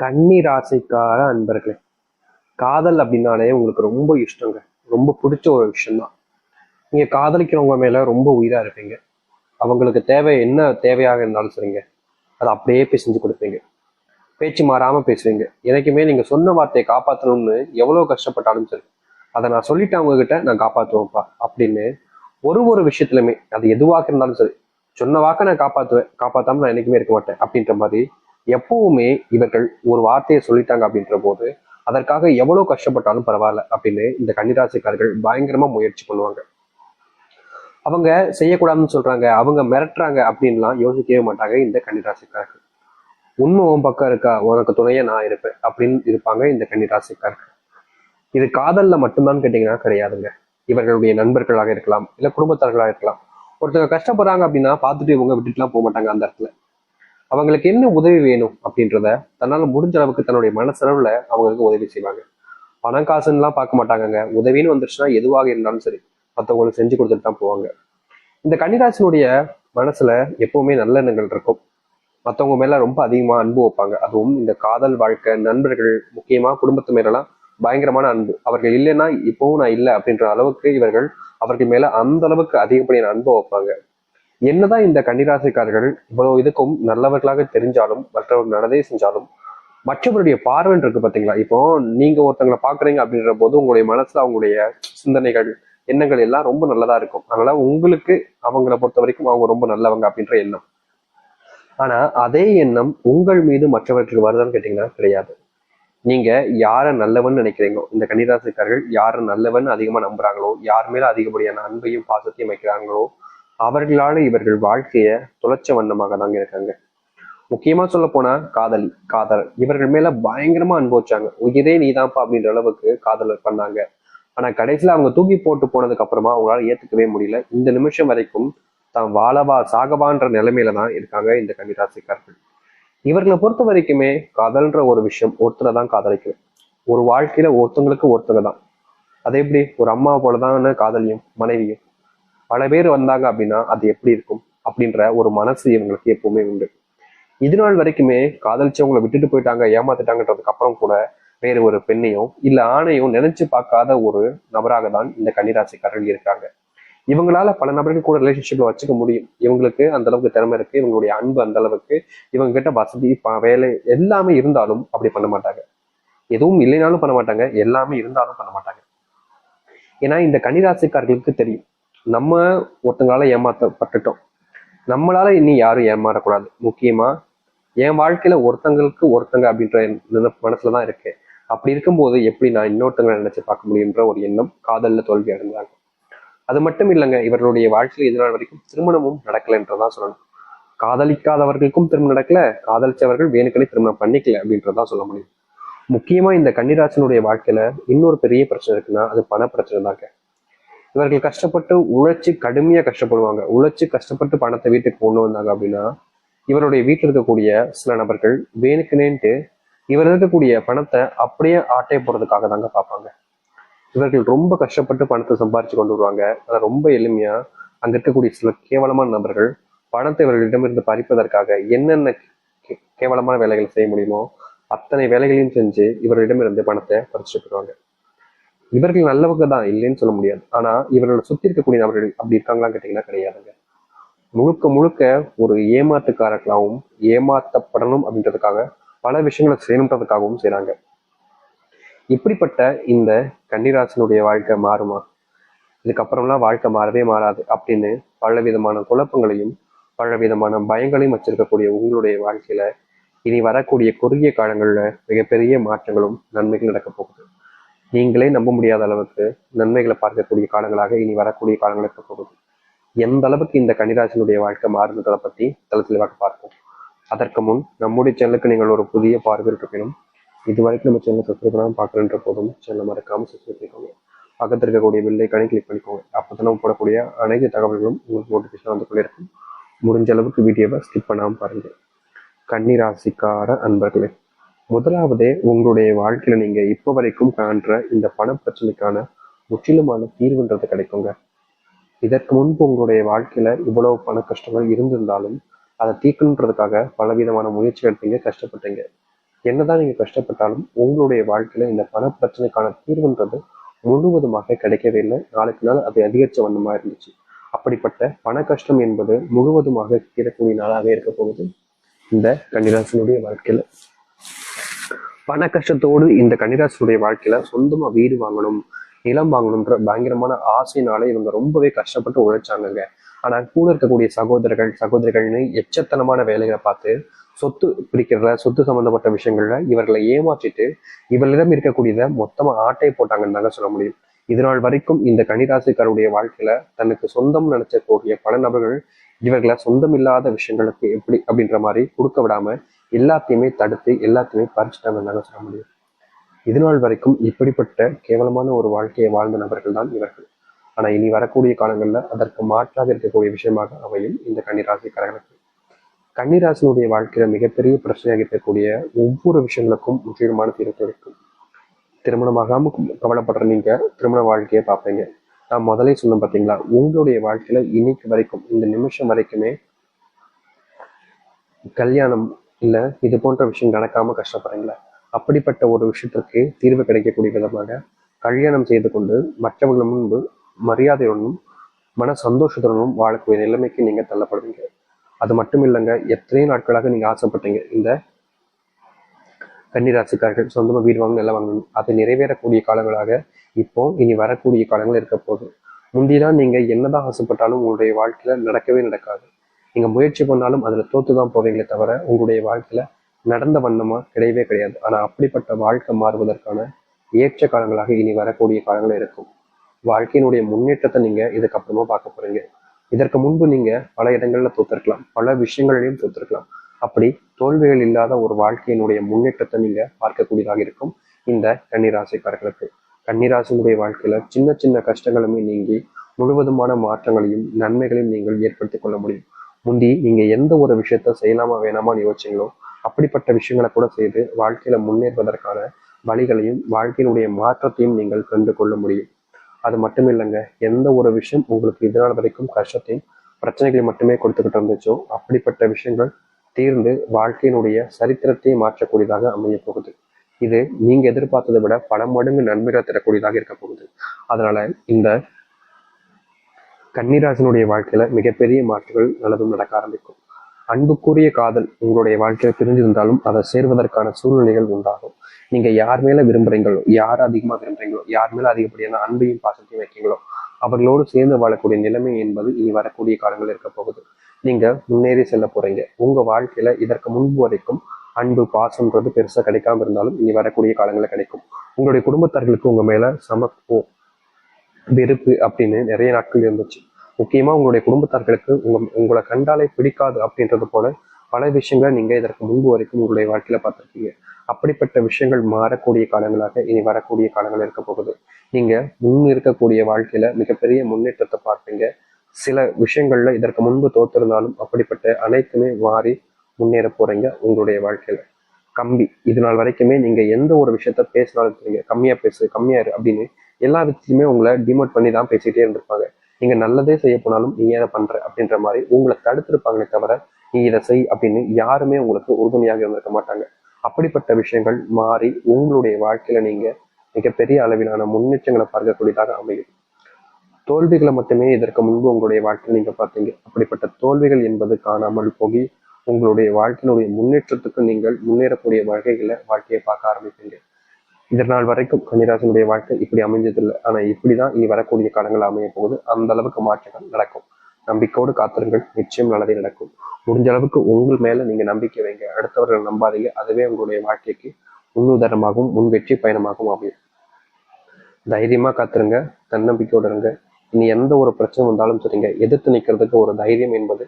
கன்னி ராசிக்கார அன்பர்களே, காதல் அப்படின்னாலே உங்களுக்கு ரொம்ப இஷ்டங்க. ரொம்ப பிடிச்ச ஒரு விஷயம்தான். நீங்க காதலிக்கிறவங்க மேல ரொம்ப உயிரா இருப்பீங்க. அவங்களுக்கு தேவை என்ன தேவையாக இருந்தாலும் சரிங்க, அதை அப்படியே போய் செஞ்சு கொடுப்பீங்க. பேச்சு மாறாம பேசுவீங்க. எனக்குமே நீங்க சொன்ன வார்த்தையை காப்பாற்றணும்னு எவ்வளவு கஷ்டப்பட்டாலும் சரி, அதை நான் சொல்லிட்டேன் அவங்க கிட்ட, நான் காப்பாற்றுவேன்ப்பா அப்படின்னு ஒரு ஒரு விஷயத்துலையுமே, அது எதுவாக இருந்தாலும் சரி, சொன்ன வாக்க நான் காப்பாற்றுவேன், காப்பாத்தாம நான் என்னைக்குமே இருக்க மாட்டேன் அப்படின்ற மாதிரி எப்பவுமே இவர்கள் ஒரு வார்த்தையை சொல்லிட்டாங்க அப்படின்ற போது அதற்காக எவ்வளவு கஷ்டப்பட்டாலும் பரவாயில்ல அப்படின்னு இந்த கன்னிராசிக்காரர்கள் பயங்கரமா முயற்சி பண்ணுவாங்க. அவங்க செய்யக்கூடாதுன்னு சொல்றாங்க, அவங்க மிரட்டுறாங்க அப்படின்லாம் யோசிக்கவே மாட்டாங்க இந்த கன்னிராசிக்காரர்கள். உண்மை உன் பக்கம் இருக்கா, உனக்கு துணையா நான் இருப்பேன் அப்படின்னு இருப்பாங்க இந்த கன்னிராசிக்காரர்கள். இது காதல்ல மட்டும்தான் கேட்டீங்கன்னா கிடையாதுங்க. இவர்களுடைய நண்பர்களாக இருக்கலாம், இல்ல குடும்பத்தார்களாக இருக்கலாம். ஒருத்தவங்க கஷ்டப்படுறாங்க அப்படின்னா பார்த்துட்டு இவங்க விட்டுட்டுலாம் போக மாட்டாங்க. அந்த இடத்துல அவங்களுக்கு என்ன உதவி வேணும் அப்படின்றத தன்னால முடிஞ்ச அளவுக்கு தன்னுடைய மனசளவுல அவங்களுக்கு உதவி செய்வாங்க. பணம் காசுன்னெலாம் பார்க்க மாட்டாங்கங்க. உதவின்னு வந்துருச்சுன்னா எதுவாக இருந்தாலும் சரி, மற்றவங்களுக்கு செஞ்சு கொடுத்துட்டு தான் போவாங்க. இந்த கன்னிராசினுடைய மனசுல எப்பவுமே நல்ல எண்ணங்கள் இருக்கும். மற்றவங்க மேல ரொம்ப அதிகமா அன்பு வைப்பாங்க. அதுவும் இந்த காதல் வாழ்க்கை, நண்பர்கள், முக்கியமா குடும்பத்து மேலெல்லாம் பயங்கரமான அன்பு. அவர்கள் இல்லைன்னா இப்பவும் நான் இல்லை அப்படின்ற அளவுக்கு இவர்கள் அவர்கள் மேல அந்த அளவுக்கு அதிகப்படியான அன்பு வைப்பாங்க. என்னதான் இந்த கன்னிராசிக்காரர்கள் இவ்வளவு இதுக்கும் நல்லவர்களாக தெரிஞ்சாலும், மற்றவர்கள் நல்லதே செஞ்சாலும், மற்றவருடைய பார்வைன்னு இருக்கு பாத்தீங்களா? இப்போ நீங்க ஒருத்தங்களை பாக்குறீங்க அப்படின்ற போது உங்களுடைய மனசுல அவங்களுடைய சிந்தனைகள், எண்ணங்கள் எல்லாம் ரொம்ப நல்லதா இருக்கும். அதனால உங்களுக்கு அவங்களை பொறுத்த வரைக்கும் அவங்க ரொம்ப நல்லவங்க அப்படின்ற எண்ணம். ஆனா அதே எண்ணம் உங்கள் மீது மற்றவர்களுக்கு வருதான்னு கேட்டீங்கன்னா கிடையாது. நீங்க யார நல்லவன் நினைக்கிறீங்களோ, இந்த கன்னிராசிக்காரர்கள் யார நல்லவன் அதிகமா நம்புறாங்களோ, யார் மேல அதிகப்படியான அன்பையும் பாசத்தையும் வைக்கிறாங்களோ, அவர்களால இவர்கள் வாழ்க்கைய தொலைச்ச வண்ணமாக தாங்க இருக்காங்க. முக்கியமா சொல்ல போனா காதலர் இவர்கள் மேல பயங்கரமா அனுபவிச்சாங்க. உயிரே நீதான்ப்பா அப்படின்ற அளவுக்கு காதலர் பண்ணாங்க. ஆனா கடைசியில அவங்க தூக்கி போட்டு போனதுக்கு அப்புறமா அவங்களால ஏத்துக்கவே முடியல. இந்த நிமிஷம் வரைக்கும் தான் வாழவா சாகவான்ற நிலைமையில தான் இருக்காங்க இந்த கன்னிராசிக்காரர்கள். இவர்களை பொறுத்த வரைக்குமே காதல்ன்ற ஒரு விஷயம் ஒருத்தரை தான் காதலிக்கும். ஒரு வாழ்க்கையில ஒருத்தவங்களுக்கு ஒருத்தங்க தான். அது எப்படி ஒரு அம்மா போலதான் காதலியும் மனைவியும். பல பேர் வந்தாங்க அப்படின்னா அது எப்படி இருக்கும் அப்படின்ற ஒரு மனசு இவங்களுக்கு எப்பவுமே உண்டு. இது நாள் வரைக்குமே காதலிச்சவங்களை விட்டுட்டு போயிட்டாங்க, ஏமாத்திட்டாங்கன்றதுக்கு அப்புறம் கூட வேறு ஒரு பெண்ணையும் இல்ல ஆணையும் நினைச்சு பார்க்காத ஒரு நபராக தான் இந்த கன்னிராசிக்காரர்கள் இருக்காங்க. இவங்களால பல நபர்கள் கூட ரிலேஷன்ஷிப்ல வச்சுக்க முடியும். இவங்களுக்கு அந்த அளவுக்கு திறமை இருக்கு, இவங்களுடைய அன்பு அந்த அளவுக்கு, இவங்க கிட்ட வசதி வேலை எல்லாமே இருந்தாலும் அப்படி பண்ண மாட்டாங்க. எதுவும் இல்லைனாலும் பண்ண மாட்டாங்க, எல்லாமே இருந்தாலும் பண்ண மாட்டாங்க. ஏன்னா இந்த கன்னிராசிக்காரர்களுக்கு தெரியும், நம்ம ஒருத்தங்களால ஏமாற்றப்பட்டுட்டோம், நம்மளால இனி யாரும் ஏமாறக்கூடாது. முக்கியமா என் வாழ்க்கையில ஒருத்தங்களுக்கு ஒருத்தங்க அப்படின்ற மனசுலதான் இருக்கு. அப்படி இருக்கும்போது எப்படி நான் இன்னொருத்தங்களை நினைச்சு பார்க்க முடியுன்ற ஒரு எண்ணம் காதல்ல தோல்வி அடைந்தாங்க. அது மட்டும் இல்லைங்க, இவர்களுடைய வாழ்க்கையில் இது நாள் வரைக்கும் திருமணமும் நடக்கல என்றதான் சொல்லணும். காதலிக்காதவர்களுக்கும் திருமணம் நடக்கல, காதலிச்சவர்கள் வேணுக்கனே திருமணம் பண்ணிக்கல அப்படின்றதான் சொல்ல முடியும். முக்கியமா இந்த கன்னிராசனுடைய வாழ்க்கையில இன்னொரு பெரிய பிரச்சனை இருக்குன்னா அது பண பிரச்சனை தாங்க. இவர்கள் கஷ்டப்பட்டு உழைச்சு கடுமையா கஷ்டப்படுவாங்க. உழைச்சு கஷ்டப்பட்டு பணத்தை வீட்டுக்கு கொண்டு வந்தாங்க அப்படின்னா இவருடைய வீட்டில் இருக்கக்கூடிய சில நபர்கள் வேணுக்குனேன்ட்டு இவர் இருக்கக்கூடிய பணத்தை அப்படியே ஆட்டை போடுறதுக்காக தாங்க பார்ப்பாங்க. இவர்கள் ரொம்ப கஷ்டப்பட்டு பணத்தை சம்பாரிச்சு கொண்டு வருவாங்க. ஆனா ரொம்ப எளிமையா அங்க இருக்கக்கூடிய சில கேவலமான நபர்கள் பணத்தை இவர்களிடமிருந்து பறிப்பதற்காக என்னென்ன கேவலமான வேலைகள் செய்ய முடியுமோ அத்தனை வேலைகளையும் செஞ்சு இவர்களிடமிருந்து பணத்தை பறிச்சுட்டு போயிடுவாங்க. இவர்கள் நல்லவங்க தான், இல்லைன்னு சொல்ல முடியாது. ஆனா இவர்களை சுத்தி இருக்கக்கூடிய நபர்கள் அப்படி இருக்காங்களான்னு கேட்டீங்கன்னா கிடையாதுங்க. முழுக்க முழுக்க ஒரு ஏமாத்துக்காரர்களாகவும் ஏமாத்தப்படணும் அப்படின்றதுக்காக பல விஷயங்களை செய்யணுன்றதுக்காகவும் செய்யறாங்க. இப்படிப்பட்ட இந்த கன்னிராசனுடைய வாழ்க்கை மாறுமா? இதுக்கப்புறம்லாம் வாழ்க்கை மாறவே மாறாது அப்படின்னு பல விதமான குழப்பங்களையும் பல விதமான பயங்களையும் வச்சிருக்கக்கூடிய உங்களுடைய வாழ்க்கையில இனி வரக்கூடிய குறுகிய காலங்கள்ல மிகப்பெரிய மாற்றங்களும் நன்மைகள் நடக்க போகுது. நீங்களே நம்ப முடியாத அளவுக்கு நன்மைகளை பார்க்கக்கூடிய காலங்களாக இனி வரக்கூடிய காலங்கள் இருக்க போகுது. எந்த அளவுக்கு இந்த கன்னிராசினுடைய வாழ்க்கை மாறுன்றதை பத்தி தெளிவாக பார்ப்போம். அதற்கு முன் நம்முடைய சேனலுக்கு நீங்கள் ஒரு புதிய பார்வையில் இருக்கணும். இது வரைக்கும் நம்ம சேனலை சப்ஸ்கிரைப் பண்ணாமல் பார்க்குறன்ற போதும் சேனலை மறக்காமல் சப்ஸ்கிரைப் பண்ணிக்கோங்க. பக்கத்தில் இருக்கக்கூடிய பெல்லைக்கானே கிளிக் பண்ணிக்கோங்க. அப்போ நம்ம போடக்கூடிய அனைத்து தகவல்களும் உங்களுக்கு நோட்டிஃபிகேஷன் வந்து கொண்டே இருக்கும். முடிஞ்ச அளவுக்கு வீடியோவை ஸ்கிப் பண்ணாமல் பாருங்கள். கன்னிராசிக்கார அன்பர்களே, முதலாவதே உங்களுடைய வாழ்க்கையில நீங்க இப்போ வரைக்கும் காண்ற இந்த பண பிரச்சனைக்கான முற்றிலுமான தீர்வுன்றது கிடைக்குங்க. இதற்கு முன்பு உங்களுடைய வாழ்க்கையில இவ்வளவு பண கஷ்டங்கள் இருந்திருந்தாலும் அதை தீர்க்கணுன்றதுக்காக பலவிதமான முயற்சி எடுத்தீங்க, கஷ்டப்பட்டீங்க. என்னதான் நீங்க கஷ்டப்பட்டாலும் உங்களுடைய வாழ்க்கையில இந்த பண பிரச்சனைக்கான தீர்வுன்றது முழுவதுமாக கிடைக்கவே இல்லை. நாளுக்கு நாள் அது அதிகரிச்ச வண்ணமா இருந்துச்சு. அப்படிப்பட்ட பண கஷ்டம் என்பது முழுவதுமாக தீரக்கூடிய நாளாக இருக்க போகுது இந்த கன்னிராசினுடைய வாழ்க்கையில. பண கஷ்டத்தோடு இந்த கன்னிராசினுடைய வாழ்க்கையில சொந்தமா வீடு வாங்கணும், நிலம் வாங்கணும்ன்ற பயங்கரமான ஆசையினால இவங்க ரொம்பவே கஷ்டப்பட்டு உழைச்சாங்கங்க. ஆனா கூட இருக்கக்கூடிய சகோதரிகள்னு எச்சத்தனமான வேலைகளை பார்த்து சொத்து பிரிக்கிறதுல, சொத்து சம்பந்தப்பட்ட விஷயங்கள்ல இவர்களை ஏமாற்றிட்டு இவர்களிடம் இருக்கக்கூடியதை மொத்தமா ஆட்டை போட்டாங்கன்னு தாங்க சொல்ல முடியும். இதனால் வரைக்கும் இந்த கன்னிராசிக்காருடைய வாழ்க்கையில தனக்கு சொந்தம் நினைச்சக்கூடிய பல நபர்கள் இவர்களை சொந்தம் இல்லாத விஷயங்களுக்கு எப்படி அப்படின்ற மாதிரி கொடுக்க விடாம எல்லாத்தையுமே தடுத்து எல்லாத்தையுமே பறிச்சுட்டாங்கன்னு சொல்ல முடியும். இதுநாள் வரைக்கும் இப்படிப்பட்ட கேவலமான ஒரு வாழ்க்கையை வாழ்ந்த நபர்கள் தான் இவர்கள். ஆனா இனி வரக்கூடிய காலங்கள்ல அதற்கு மாற்றாக இருக்கக்கூடிய விஷயமாக அமையும் இந்த கன்னிராசிக்காரர்களுக்கு. கன்னிராசினுடைய வாழ்க்கையில மிகப்பெரிய பிரச்சனையாக இருக்கக்கூடிய ஒவ்வொரு விஷயங்களுக்கும் முற்றிலுமான தீர்வு கிடைக்கும். திருமணமாகாம கவலைப்படுற நீங்க திருமண வாழ்க்கையை பார்ப்பீங்க. நான் முதலே சொன்னேன் பார்த்தீங்களா, உங்களுடைய வாழ்க்கையில இன்னைக்கு வரைக்கும் இந்த நிமிஷம் வரைக்குமே கல்யாணம் இல்ல இது போன்ற விஷயம் நடக்காம கஷ்டப்படுறீங்களா? அப்படிப்பட்ட ஒரு விஷயத்திற்கு தீர்வு கிடைக்கக்கூடிய விதமாக கல்யாணம் செய்து கொண்டு மற்றவர்கள் முன்பு மரியாதையுடனும் மன சந்தோஷத்துடனும் வாழக்கூடிய நிலைமைக்கு நீங்க தள்ளப்படுவீங்க. அது மட்டும் இல்லைங்க, எத்தனையோ நாட்களாக நீங்க ஆசைப்பட்டீங்க இந்த கன்னிராசிக்காரர்கள் சொந்தமா வீடு வாங்கணும், நிலம் வாங்கணும். அது நிறைவேறக்கூடிய காலங்களாக இப்போ இனி வரக்கூடிய காலங்கள் இருக்க போகுது. முந்திதான் நீங்க என்னதான் ஆசைப்பட்டாலும் உங்களுடைய வாழ்க்கையில நடக்கவே நடக்காது. நீங்க முயற்சி பண்ணாலும் அதுல தோத்துதான் போவீங்களே தவிர உங்களுடைய வாழ்க்கையில நடந்த வண்ணமா கிடையவே கிடையாது. ஆனா அப்படிப்பட்ட வாழ்க்கை மாறுவதற்கான ஏற்ற காலங்களாக இனி வரக்கூடிய காலங்கள் இருக்கும். வாழ்க்கையினுடைய முன்னேற்றத்தை நீங்க இதுக்கப்புறமா பார்க்க போறீங்க. இதற்கு முன்பு நீங்க பல இடங்கள்ல தோத்திருக்கலாம், பல விஷயங்களிலையும் தோத்திருக்கலாம். அப்படி தோல்விகள் இல்லாத ஒரு வாழ்க்கையினுடைய முன்னேற்றத்தை நீங்க பார்க்கக்கூடியதாக இருக்கும் இந்த கன்னிராசிக்காரர்களுக்கு. கன்னிராசினுடைய வாழ்க்கையில சின்ன சின்ன கஷ்டங்களுமே நீங்கி முழுவதுமான மாற்றங்களையும் நன்மைகளையும் நீங்கள் ஏற்படுத்திக் கொள்ள முடியும். முந்தி நீங்க எந்த ஒரு விஷயத்த செய்யலாமா வேணாமான்னு யோசிச்சீங்களோ அப்படிப்பட்ட விஷயங்களை கூட செய்து வாழ்க்கையில முன்னேறுவதற்கான வழிகளையும் வாழ்க்கையினுடைய மாற்றத்தையும் நீங்கள் கண்டு கொள்ள முடியும். அது மட்டும் இல்லைங்க, எந்த ஒரு விஷயம் உங்களுக்கு இதனால் வரைக்கும் கஷ்டத்தையும் பிரச்சனைகளை மட்டுமே கொடுத்துக்கிட்டு இருந்துச்சோ அப்படிப்பட்ட விஷயங்கள் தீர்ந்து வாழ்க்கையினுடைய சரித்திரத்தை மாற்றக்கூடியதாக அமைய போகுது. இது நீங்க எதிர்பார்த்ததை விட பல மடங்கு நன்மைகள் தரக்கூடியதாக இருக்க போகுது. அதனால இந்த கன்னிராசினுடைய வாழ்க்கையில மிகப்பெரிய மாற்றங்கள் நல்லதும் நடக்க ஆரம்பிக்கும். அன்புக்குரிய காதல் உங்களுடைய வாழ்க்கையில பிரிஞ்சிருந்தாலும் அதை சேர்வதற்கான சூழ்நிலைகள் உண்டாகும். நீங்க யார் மேல விரும்புறீங்களோ, யார் அதிகமா விரும்புறீங்களோ, யார் மேல அதிகப்படியான அன்பையும் பாசத்தையும் வைக்கீங்களோ அவர்களோடு சேர்ந்து வாழக்கூடிய நிலைமை என்பது இனி வரக்கூடிய காலங்கள் இருக்க போகுது. நீங்க முன்னேறி செல்ல போறீங்க. உங்க வாழ்க்கையில இதற்கு முன்பு வரைக்கும் அன்பு பாசம்ன்றது பெருசா கிடைக்காம இருந்தாலும் இனி வரக்கூடிய காலங்களில் கிடைக்கும். உங்களுடைய குடும்பத்தார்களுக்கு உங்க மேல சமத்துவம் வெறுப்பு அப்படின்னு நிறைய நாட்கள் இருந்துச்சு. முக்கியமா உங்களுடைய குடும்பத்தார்களுக்கு உங்களை கண்டாலே பிடிக்காது அப்படின்றது போல பல விஷயங்களை நீங்க இதற்கு முன்பு வரைக்கும் உங்களுடைய வாழ்க்கையில பார்த்திருக்கீங்க. அப்படிப்பட்ட விஷயங்கள் மாறக்கூடிய காலங்களாக இனி வரக்கூடிய காலங்கள் இருக்க போகுது. நீங்க முன் இருக்கக்கூடிய வாழ்க்கையில மிகப்பெரிய முன்னேற்றத்தை பார்ப்பீங்க. சில விஷயங்கள்ல இதற்கு முன்பு தோத்திருந்தாலும் அப்படிப்பட்ட அனைத்துமே மாறி முன்னேற போறீங்க உங்களுடைய வாழ்க்கையில. கம்பி இது நாள் வரைக்குமே நீங்க எந்த ஒரு விஷயத்த பேசினாலும் தெரியுங்க, கம்மியா பேசு கம்மியா இரு அப்படின்னு எல்லா விஷயத்தையுமே உங்களை டிமோட் பண்ணி தான் பேசிட்டே இருந்திருப்பாங்க. நீங்க நல்லதே செய்ய போனாலும் நீ ஏன் பண்ற அப்படின்ற மாதிரி உங்களை தடுத்திருப்பாங்களே தவிர நீ இதை செய் அப்படின்னு யாருமே உங்களுக்கு உறுதுணையாக இருந்திருக்க மாட்டாங்க. அப்படிப்பட்ட விஷயங்கள் மாறி உங்களுடைய வாழ்க்கையில நீங்க மிகப்பெரிய அளவிலான முன்னேற்றங்களை பார்க்கக்கூடியதாக அமையும். தோல்விகளை மட்டுமே இதற்கு முன்பு உங்களுடைய வாழ்க்கையில் நீங்க பார்த்தீங்க. அப்படிப்பட்ட தோல்விகள் என்பது காணாமல் போகி உங்களுடைய வாழ்க்கையினுடைய முன்னேற்றத்துக்கு நீங்கள் முன்னேறக்கூடிய வாழ்க்கையை பார்க்க ஆரம்பிப்பீங்க. இதனால் வரைக்கும் கன்னிராசினுடைய வாழ்க்கை இப்படி அமைஞ்சதில்லை. ஆனா இப்படிதான் இனி வரக்கூடிய காலங்கள் அமைய போகுது. அந்த அளவுக்கு மாற்றங்கள் நடக்கும். நம்பிக்கையோடு காத்திருங்கள், நிச்சயம் நல்லதே நடக்கும். முடிஞ்ச அளவுக்கு உங்கள் மேல நீங்க நம்பிக்கை வைங்க, அடுத்தவர்கள் நம்பாதீங்க. அதுவே உங்களுடைய வாழ்க்கைக்கு முன்னுதாரணமாகவும் முன் வெற்றி பயணமாகவும் அமையும். தைரியமா காத்துருங்க, தன்னம்பிக்கையோடு இருங்க. இனி எந்த ஒரு பிரச்சனை வந்தாலும் சரிங்க, எதிர்த்து நிற்கிறதுக்கு ஒரு தைரியம் என்பது